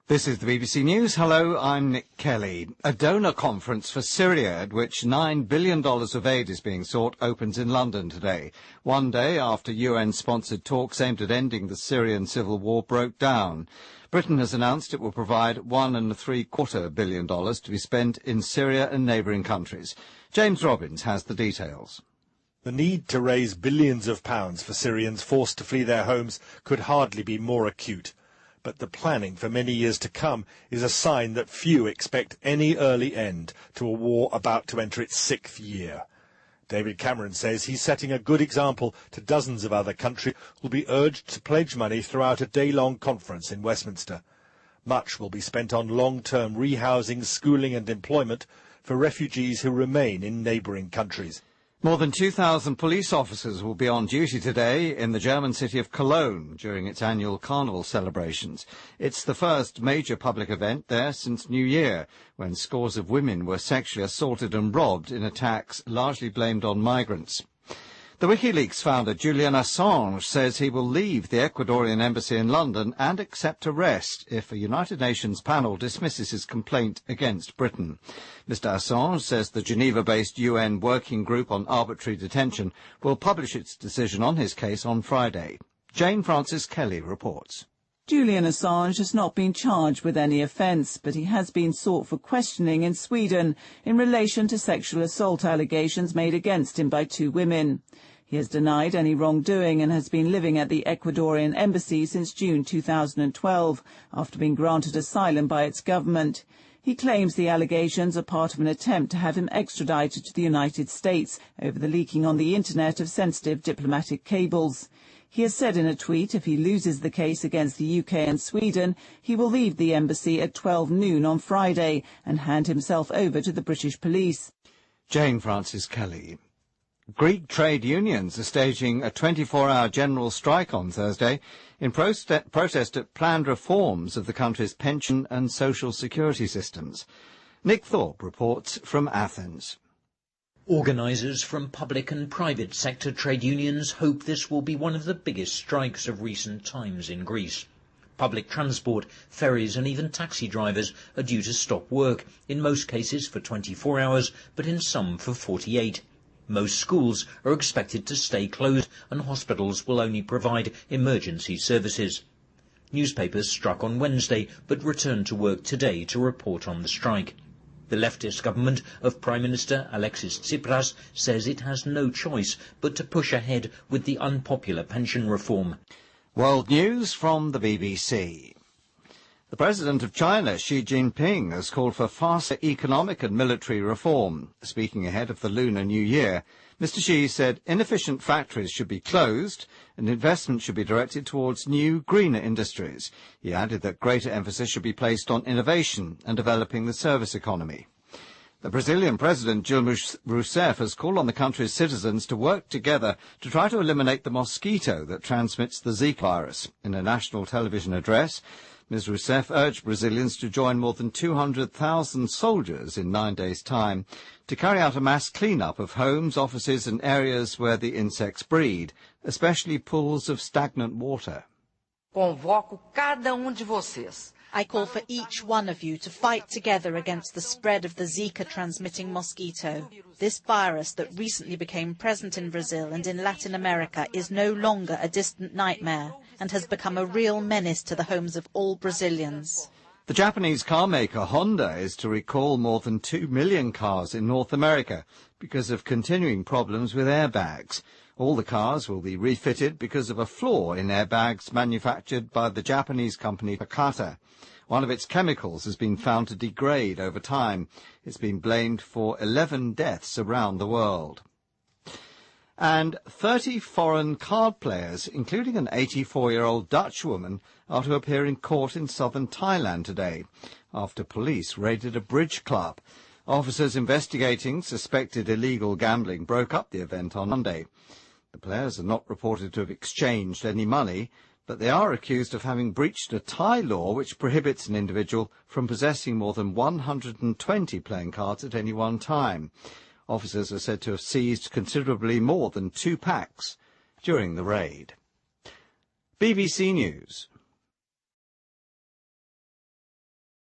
This is the BBC News. Hello, I'm Nick Kelly. A donor conference for Syria, at which $9 billion of aid is being sought, opens in London today, one day after UN-sponsored talks aimed at ending the Syrian civil war broke down. Britain has announced it will provide $1.75 billion to be spent in Syria and neighbouring countries. James Robbins has the details. The need to raise billions of pounds for Syrians forced to flee their homes could hardly be more acute. But the planning for many years to come is a sign that few expect any early end to a war about to enter its 6th year. David Cameron says he's setting a good example to dozens of other countries who will be urged to pledge money throughout a day-long conference in Westminster. Much will be spent on long-term rehousing, schooling and employment for refugees who remain in neighbouring countries. More than 2,000 police officers will be on duty today in the German city of Cologne during its annual carnival celebrations. It's the first major public event there since New Year, when scores of women were sexually assaulted and robbed in attacks largely blamed on migrants. The WikiLeaks founder Julian Assange says he will leave the Ecuadorian embassy in London and accept arrest if a United Nations panel dismisses his complaint against Britain. Mr. Assange says the Geneva-based UN Working Group on Arbitrary Detention will publish its decision on his case on Friday. Jane Francis Kelly reports. Julian Assange has not been charged with any offence, but he has been sought for questioning in Sweden in relation to sexual assault allegations made against him by 2 women. He has denied any wrongdoing and has been living at the Ecuadorian embassy since June 2012, after being granted asylum by its government. He claims the allegations are part of an attempt to have him extradited to the United States over the leaking on the internet of sensitive diplomatic cables. He has said in a tweet if he loses the case against the UK and Sweden, he will leave the embassy at 12 noon on Friday and hand himself over to the British police. Jane Francis Kelly. Greek trade unions are staging a 24-hour general strike on Thursday in protest at planned reforms of the country's pension and social security systems. Nick Thorpe reports from Athens. Organisers from public and private sector trade unions hope this will be one of the biggest strikes of recent times in Greece. Public transport, ferries and even taxi drivers are due to stop work, in most cases for 24 hours, but in some for 48. Most schools are expected to stay closed and hospitals will only provide emergency services. Newspapers struck on Wednesday but returned to work today to report on the strike. The leftist government of Prime Minister Alexis Tsipras says it has no choice but to push ahead with the unpopular pension reform. World News from the BBC. The President of China, Xi Jinping, has called for faster economic and military reform. Speaking ahead of the Lunar New Year, Mr. Xi said inefficient factories should be closed and investment should be directed towards new, greener industries. He added that greater emphasis should be placed on innovation and developing the service economy. The Brazilian President Dilma Rousseff has called on the country's citizens to work together to try to eliminate the mosquito that transmits the Zika virus. In a national television address, Ms. Rousseff urged Brazilians to join more than 200,000 soldiers in 9 days' time to carry out a mass clean-up of homes, offices and areas where the insects breed, especially pools of stagnant water. Convoco cada de vocês. I call for each one of you to fight together against the spread of the Zika-transmitting mosquito. This virus that recently became present in Brazil and in Latin America is no longer a distant nightmare and has become a real menace to the homes of all Brazilians. The Japanese car maker Honda is to recall more than 2 million cars in North America because of continuing problems with airbags. All the cars will be refitted because of a flaw in airbags manufactured by the Japanese company Takata. One of its chemicals has been found to degrade over time. It's been blamed for 11 deaths around the world. And 30 foreign card players, including an 84-year-old Dutch woman, are to appear in court in southern Thailand today, after police raided a bridge club. Officers investigating suspected illegal gambling broke up the event on Monday. The players are not reported to have exchanged any money, but they are accused of having breached a Thai law which prohibits an individual from possessing more than 120 playing cards at any one time. Officers are said to have seized considerably more than 2 packs during the raid. BBC News.